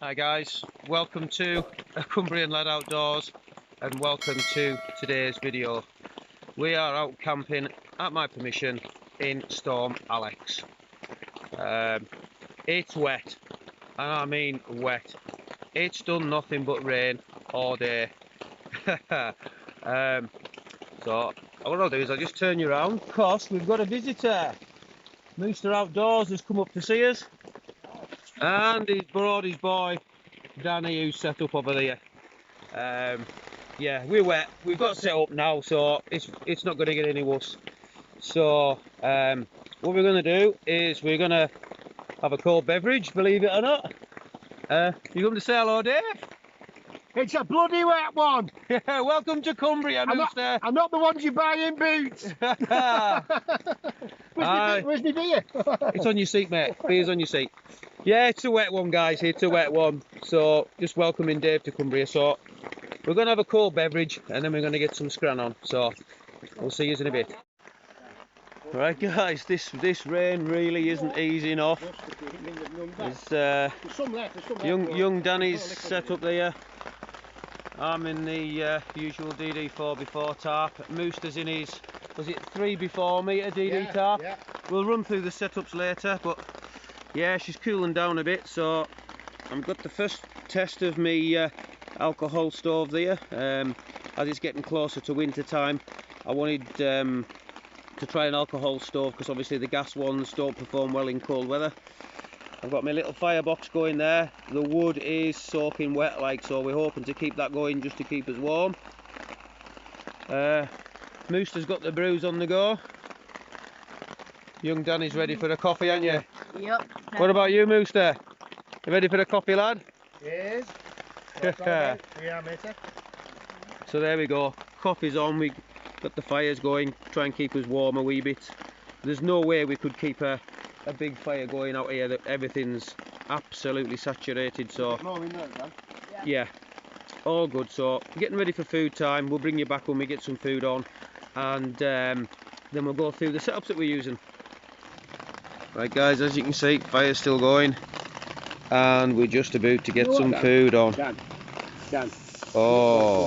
Hi guys, welcome to Cumbrian Lad Outdoors and welcome to today's video. We are out camping at my permission in Storm Alex. It's wet, and I mean wet. It's done nothing but rain all day. So what I'll do is I'll just turn you around because we've got a visitor. Mr. Outdoors has come up to see us. And he's brought his boy Danny, who's set up over there. Yeah, we're wet. We've got set up now, so it's not going to get any worse. So what we're going to do is we're going to have a cold beverage, believe it or not. You come to say hello, Dave? It's a bloody wet one. Yeah, welcome to Cumbria, Mr. I'm not the ones you buy in boots. Where's my beer? It's on your seat, mate. Beer's on your seat. Yeah, it's a wet one, guys. It's a wet one. So just welcoming Dave to Cumbria. So we're going to have a cold beverage and then we're going to get some scran on. So we'll see you in a bit. Right, guys, this rain really isn't easing off. There's young Danny's set up there. I'm in the usual DD4x4 tarp. Mooster's in his, was it 3x4 metre DD tarp? Yeah. We'll run through the setups later, but yeah, she's cooling down a bit. So I've got the first test of me alcohol stove there. As it's getting closer to winter time, I wanted to try an alcohol stove because obviously the gas ones don't perform well in cold weather. I've got my little firebox going there. The wood is soaking wet, like, so we're hoping to keep that going just to keep us warm. Mooster's got the brews on the go. Young Danny's ready for a coffee, aren't you? Yep. What about you, Mooster? You ready for a coffee, lad? Yes. Yeah, matey. So there we go. Coffee's on. We got the fires going. Try and keep us warm a wee bit. There's no way we could keep a big fire going out here. That everything's absolutely saturated. So yeah, all good. So getting ready for food time. We'll bring you back when we get some food on, and then we'll go through the setups that we're using. Right, guys, as you can see, fire's still going, and we're just about to get some food on. Dan. Oh,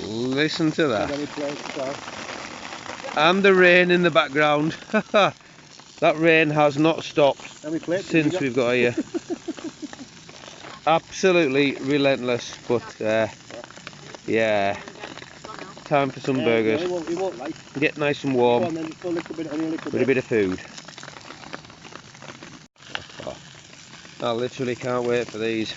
listen to that. And the rain in the background. That rain has not stopped since we've got here. Absolutely relentless, but yeah, time for some burgers. Get nice and warm with a bit of food. Oh, I literally can't wait for these.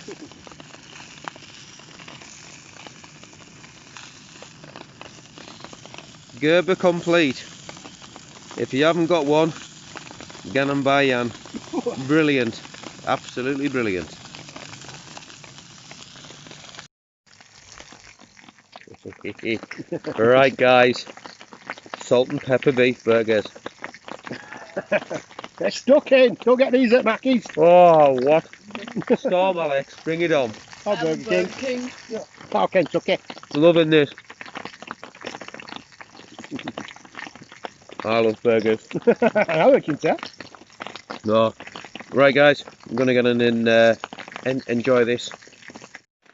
Gerber complete. If you haven't got one, get and buy yan. Brilliant, absolutely brilliant. Right, guys, salt and pepper beef burgers. They're stuck in. Don't get these at Mackey's. Oh, what? Storm Alex, bring it on. Oh, Burger King. Oh, Kentucky. Loving this. I love burgers. I reckon so. No. Right, guys, I'm gonna get in and enjoy this.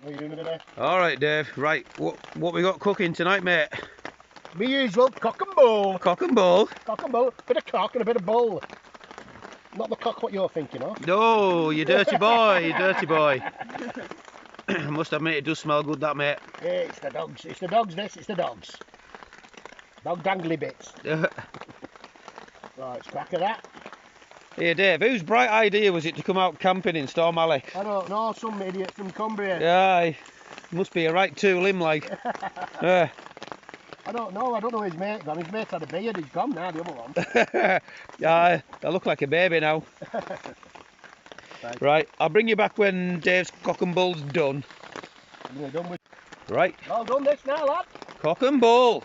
What are you doing today? Alright, Dave. Right, what we got cooking tonight, mate? Me usual cock and bull. Cock and bull. Cock and bull. Bit of cock and a bit of bull. Not the cock what you're thinking of. No, you dirty boy, you dirty boy. I must admit, it does smell good, that, mate. Yeah, it's the dogs. It's the dogs, this. It's the dogs. Dog dangly bits. Right, let's crack of that. Here, Dave, whose bright idea was it to come out camping in Storm Alex? I don't know, some idiot from Cumbria. Yeah, must be a right tool, him, like. I don't know his mate gone. His mate had a beard, he's gone now, the other one. Yeah, I look like a baby now. Right, I'll bring you back when Dave's cock and bull's done. Right. All done this now, lad. Cock and bull.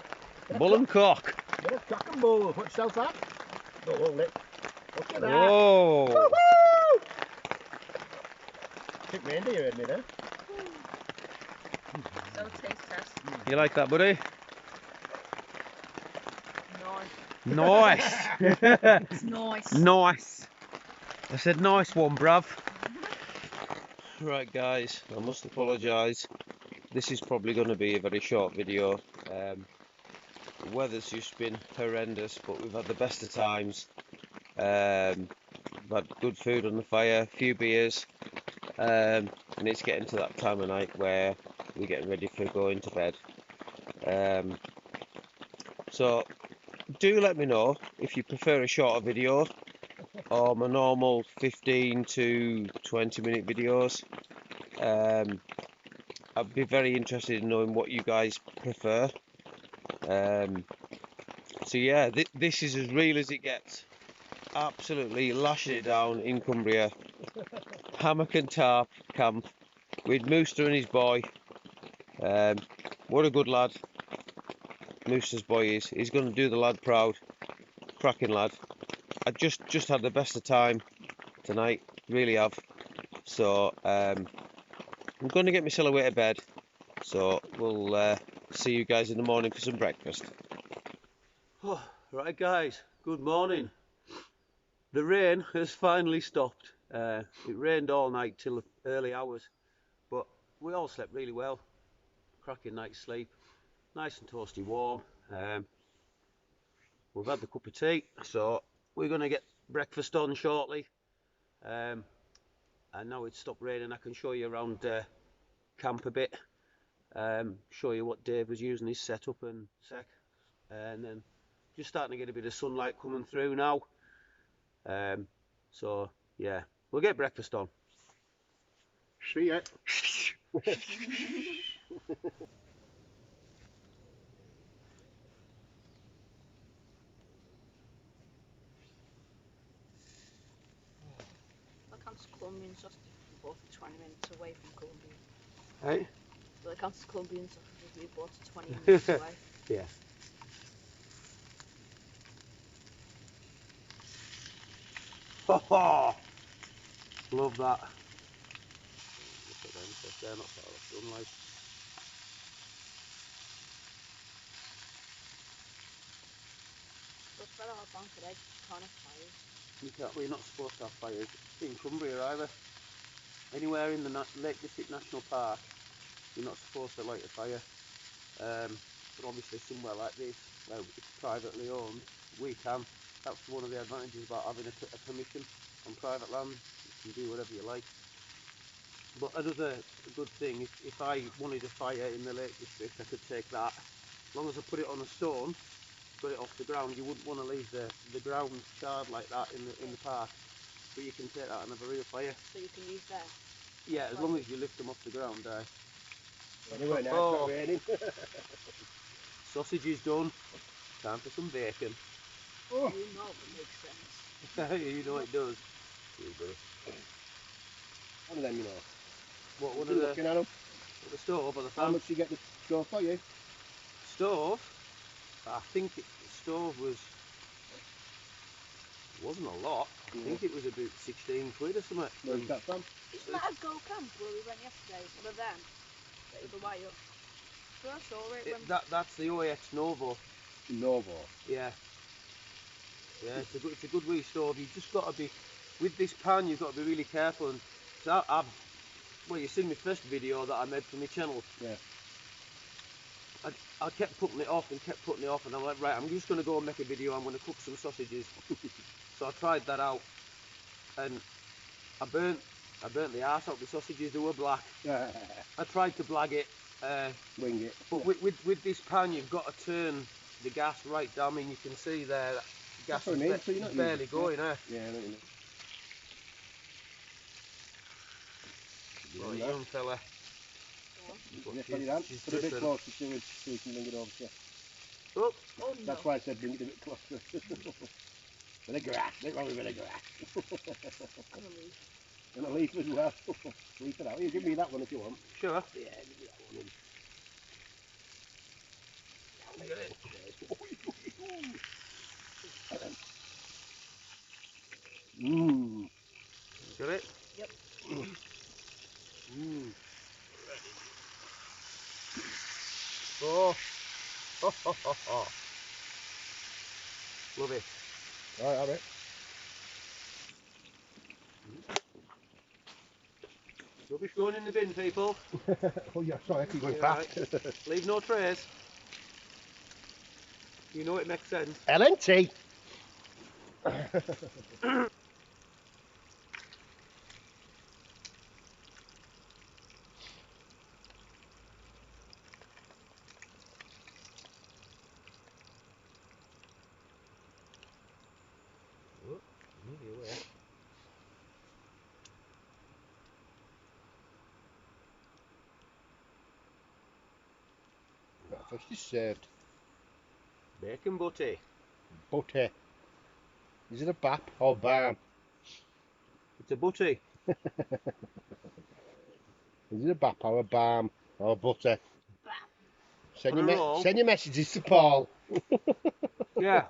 Bull and cock. Bit of cock and bull. Put yourself up. Don't hold it. Look at that. Whoa. Woo-hoo! I think reindeer heard me there. No taste test. You like that, buddy? Nice. Nice. It's nice. Nice. I said nice one, bruv. Right guys, I must apologise. This is probably going to be a very short video. The weather's just been horrendous, but we've had the best of times. We've had good food on the fire, a few beers, and it's getting to that time of night where we're getting ready for going to bed. So do let me know if you prefer a shorter video or my normal 15 to 20 minute videos. I'd be very interested in knowing what you guys prefer. So yeah, this is as real as it gets. Absolutely lashing it down in Cumbria. Hammock and tarp camp with Mooster and his boy. What a good lad Mooster's boy is. He's going to do the lad proud. Cracking lad. I just had the best of time tonight, really have. So I'm going to get myself away to bed. So we'll see you guys in the morning for some breakfast. Oh, right guys, good morning. The rain has finally stopped. It rained all night till early hours, but we all slept really well. Cracking night's sleep, nice and toasty warm. We've had the cup of tea, so we're going to get breakfast on shortly. And now it's stopped raining, I can show you around camp a bit. Show you what Dave was using his setup and sec, and then just starting to get a bit of sunlight coming through now. So yeah, we'll get breakfast on. See ya. I counts Colombian sausage we bought 20 minutes away from Colombia. Hey? So I counts Colombian sausages we bought 20 minutes away. Yeah. Ho ho! Love that. Look at them, so they're not far off sunlight. So it's better out down today because you can't have fires. We're not supposed to have fires in Cumbria either. Anywhere in the Lake District National Park, you're not supposed to light a fire. But obviously somewhere like this, where it's privately owned, we can. That's one of the advantages about having a permission on private land. You can do whatever you like. But another good thing, if I wanted a fire in the Lake District, I could take that. As long as I put it on a stone, got it off the ground, you wouldn't want to leave the ground charred like that in the park. But you can take that and have a real fire. So you can use there. Yeah, as long as you lift them off the ground. Anyway, now Oh. it's not raining. Sausage is done. Time for some bacon. Oh. You know it makes sense. You know it does. One of them, you know. What, one You of looking at them? the stove or the How fan? much do you get the stove for you? Stove? I think the stove wasn't a lot. I think it was about 16 quid or something. Where's that from? Isn't that a Go Camp where we went yesterday? One of them? That was a while. So I saw it when... That's the OX Novo. Novo. Yeah. Yeah, it's a good wee stove. You've just got to be, with this pan, you've got to be really careful. And so well, you've seen my first video that I made for my channel. Yeah. I kept putting it off and I'm like, right, I'm just going to go and make a video. I'm going to cook some sausages. So I tried that out, and I burnt the arse out the sausages. They were black. I tried to blag it, Wing it. but with this pan, you've got to turn the gas right down. I mean, you can see there that the gas is So you're not barely going, eh? Yeah, I know what you mean. Right, young fella. Yeah, put it on. She's Put it a bit dripping. closer to it so you can bring it over to you. Oh, Oh no. That's why I said bring it a bit closer. Bit of grass. Bit wrong with a bit of grass. And a leaf. And a leaf as well. Leaf it out. You give me that one if you want. sure. Yeah, give me that one. You got it. Mmm. Got it? Yep. Mmm. Oh. Ho, ho, ho, ho. Love it. Alright, alright. Rubbish going in the bin, people. Oh yeah, sorry, I keep going You're fast. right. Leave no trace. You know it makes sense. LNT. Oh, nearly away. Breakfast is served. Bacon butty. Butter. Is it a bap or bam? It's a butty. Is it a bap or a bam or butter? On a roll. Send your messages to Paul. Yeah.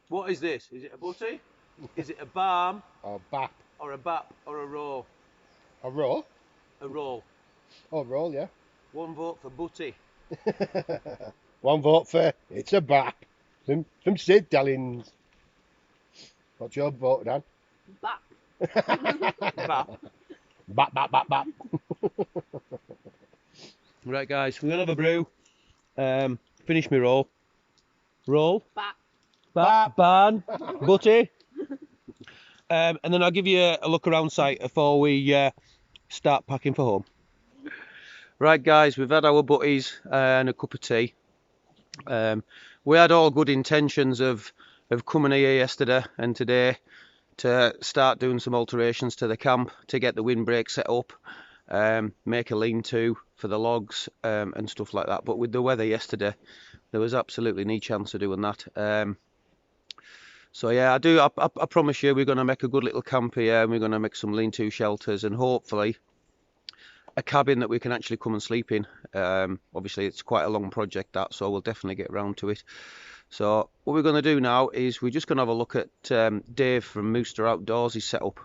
What is this? Is it a butty? Is it a balm? Or bap. Or a bap? Or a roll? A roll? A roll. Oh, roll, yeah. One vote for butty. One vote for it's a bap. From Sid Dellins. What's your vote, Dan? Bap. Bap. Bap, bap, bap, bap. Right, guys, we're gonna have a brew. Finish my roll. Roll. Bap. Bap. Barn. Butty. And then I'll give you a look around site before we start packing for home. Right, guys, we've had our butties and a cup of tea. We had all good intentions of coming here yesterday and today to start doing some alterations to the camp to get the windbreak set up, make a lean-to for the logs and stuff like that. But with the weather yesterday, there was absolutely no chance of doing that. So yeah, I promise you we're going to make a good little camp here, and we're going to make some lean-to shelters and hopefully a cabin that we can actually come and sleep in. Obviously it's quite a long project that, so we'll definitely get around to it. So what we're going to do now is we're just going to have a look at Dave from Mooster Outdoors' setup.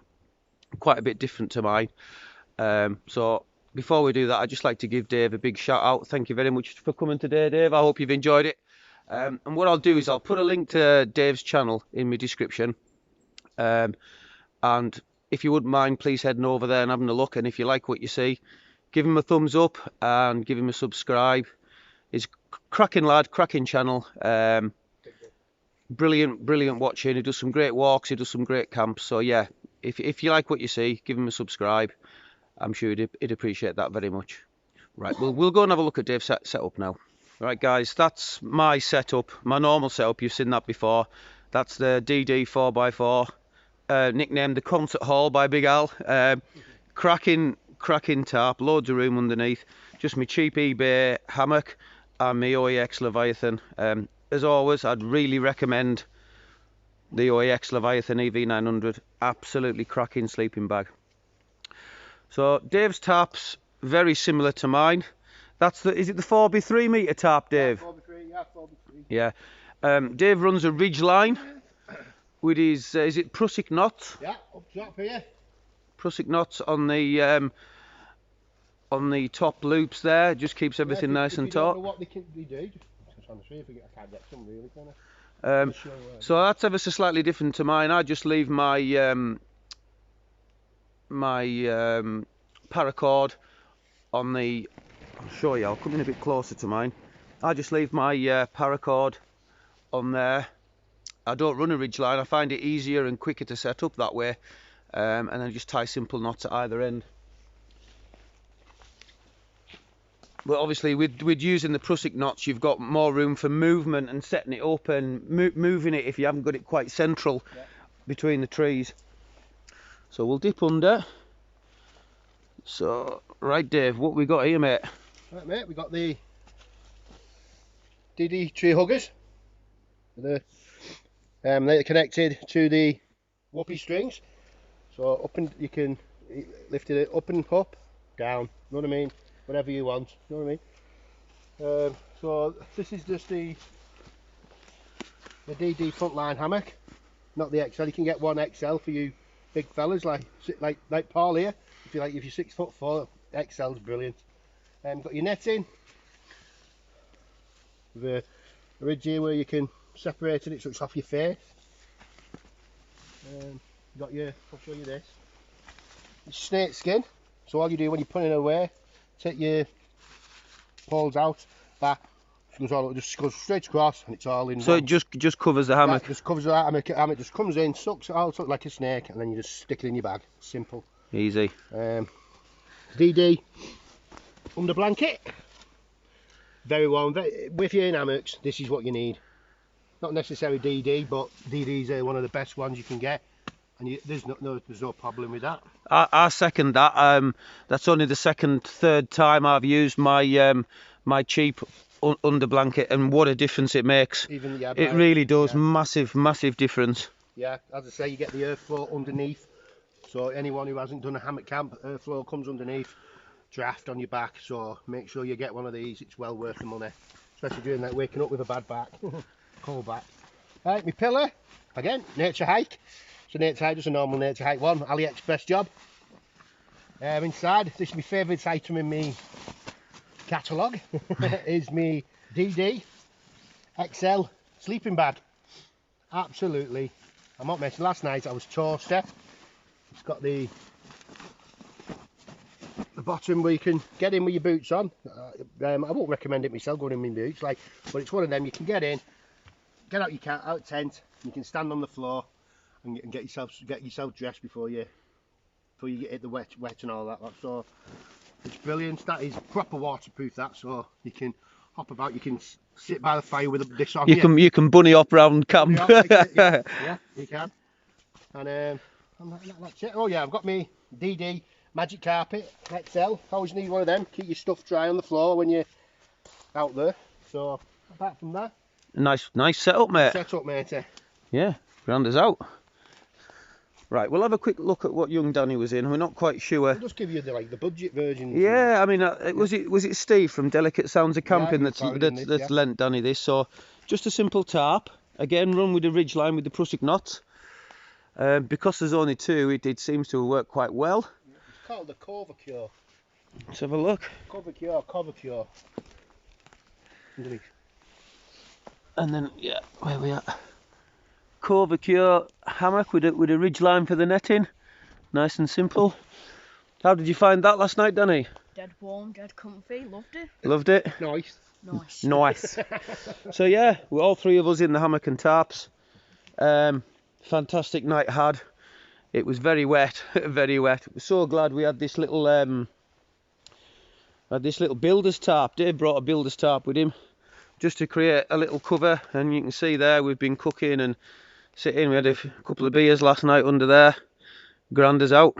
Quite a bit different to mine. So before we do that, I'd just like to give Dave a big shout out. Thank you very much for coming today, Dave. I hope you've enjoyed it. And what I'll do is I'll put a link to Dave's channel in my description. And if you wouldn't mind, please heading over there and having a look. And if you like what you see, give him a thumbs up and give him a subscribe. He's cracking lad, cracking channel. Brilliant watching. He does some great walks. He does some great camps. So yeah, if you like what you see, give him a subscribe. I'm sure he'd appreciate that very much. Right, we'll go and have a look at Dave's setup now. Right, guys, that's my setup, my normal setup. You've seen that before. That's the DD 4x4, nicknamed the Concert Hall by Big Al. Cracking tarp, loads of room underneath. Just my cheap eBay hammock and my OEX Leviathan. As always, I'd really recommend the OEX Leviathan EV900. Absolutely cracking sleeping bag. So Dave's tarp's very similar to mine. Is it the 4x3 metre tarp, Dave? Yeah, 4x3. Yeah. Dave runs a ridge line with his, is it Prussic knots? Yeah, up top here. Prussic knots on the top loops there. Just keeps everything nice and taut. Don't know what they do. Just trying to see if I can't get some really, can I? So that's ever so slightly different to mine. I just leave my paracord on the. I'll show you. I'll come in a bit closer to mine. I just leave my paracord on there. I don't run a ridge line. I find it easier and quicker to set up that way, and then just tie simple knots at either end. But obviously with using the Prussic knots, you've got more room for movement and setting it up and moving it if you haven't got it quite central between the trees. So we'll dip under. So, right, Dave, what we got here, mate? Right, mate, we got the DD tree huggers. They're connected to the whoopee strings. So up and you can lift it up and up, down. You know what I mean? Whatever you want. You know what I mean? So this is just the DD frontline hammock, not the XL. You can get one XL for you big fellas like Paul here. If you're 6'4", XL's brilliant. Got your netting with a ridge here where you can separate it so it's off your face. You got your, I'll show you this. It's snake skin. So all you do when you're putting it away, take your poles out, back, just goes straight across, and it's all in So one. it just covers the hammock. Yeah, just covers that hammock. Hammock just comes in, sucks it out like a snake, and then you just stick it in your bag. Simple. Easy. DD under blanket. Very warm. If you're in hammocks, this is what you need. Not necessarily DD, but DDs are one of the best ones you can get, and there's no problem with that. I second that. That's only the third time I've used my my cheap under blanket, and what a difference it makes. Even it really does. Yeah. Massive difference. Yeah, as I say, you get the airflow underneath. So anyone who hasn't done a hammock camp, airflow comes underneath, draft on your back. So make sure you get one of these. It's well worth the money, especially during that waking up with a bad back, cold back. Right, my pillar again, nature hike. So nature hike, just a normal nature hike one, AliExpress job. Inside, this is my favourite item in me catalogue. Is me DD XL sleeping bag. Absolutely, I'm not messing. Last night I was toaster. It's got the bottom where you can get in with your boots on. I won't recommend it myself going in with boots, but it's one of them you can get in, get out your out tent, you can stand on the floor and get yourself dressed before you hit the wet and all that. So it's brilliant. That is proper waterproof. That, so you can hop about. You can sit by the fire with this on. You can bunny hop round camp. Yeah, you can. And that's it. Oh yeah, I've got me DD magic carpet XL. Always need one of them. Keep your stuff dry on the floor when you're out there. So apart from that, nice setup, mate. Set up, matey. Yeah, grand as out. Right, we'll have a quick look at what young Danny was in. We're not quite sure. I'll just give you the budget version. Yeah, I mean, was it Steve from Delicate Sounds of Camping that's lent Danny this? So just a simple tarp. Again, run with a ridge line with the prusik knots. Because there's only two, it seems to work quite well. It's called the Cover Cure. Let's have a look. Cover Cure. Underneath. And then, yeah, where we at? Cover Cure hammock with a ridge line for the netting. Nice and simple. How did you find that last night, Danny? Dead warm, dead comfy, loved it. Loved it? Nice. Nice. So yeah, we're all three of us in the hammock and tarps. Fantastic night had. It was very wet, very wet. We're so glad we had this little builder's tarp. Dave brought a builder's tarp with him just to create a little cover, and you can see there we've been cooking and sitting. We had a couple of beers last night under there. Grand as out.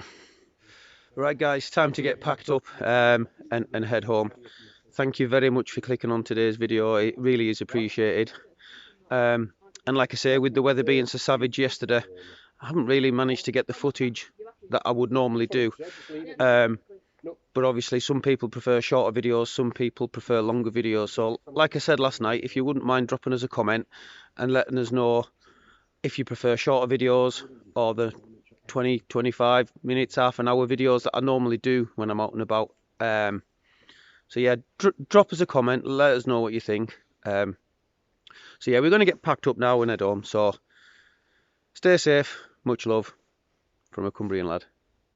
Right guys, time to get packed up and head home. Thank you very much for clicking on today's video. It really is appreciated. And like I say, with the weather being so savage yesterday, I haven't really managed to get the footage that I would normally do. But obviously some people prefer shorter videos, some people prefer longer videos. So like I said last night, if you wouldn't mind dropping us a comment and letting us know if you prefer shorter videos or the 20, 25 minutes, half an hour videos that I normally do when I'm out and about. So yeah, drop us a comment, let us know what you think. So yeah, we're going to get packed up now and head home. So stay safe, much love from a Cumbrian lad.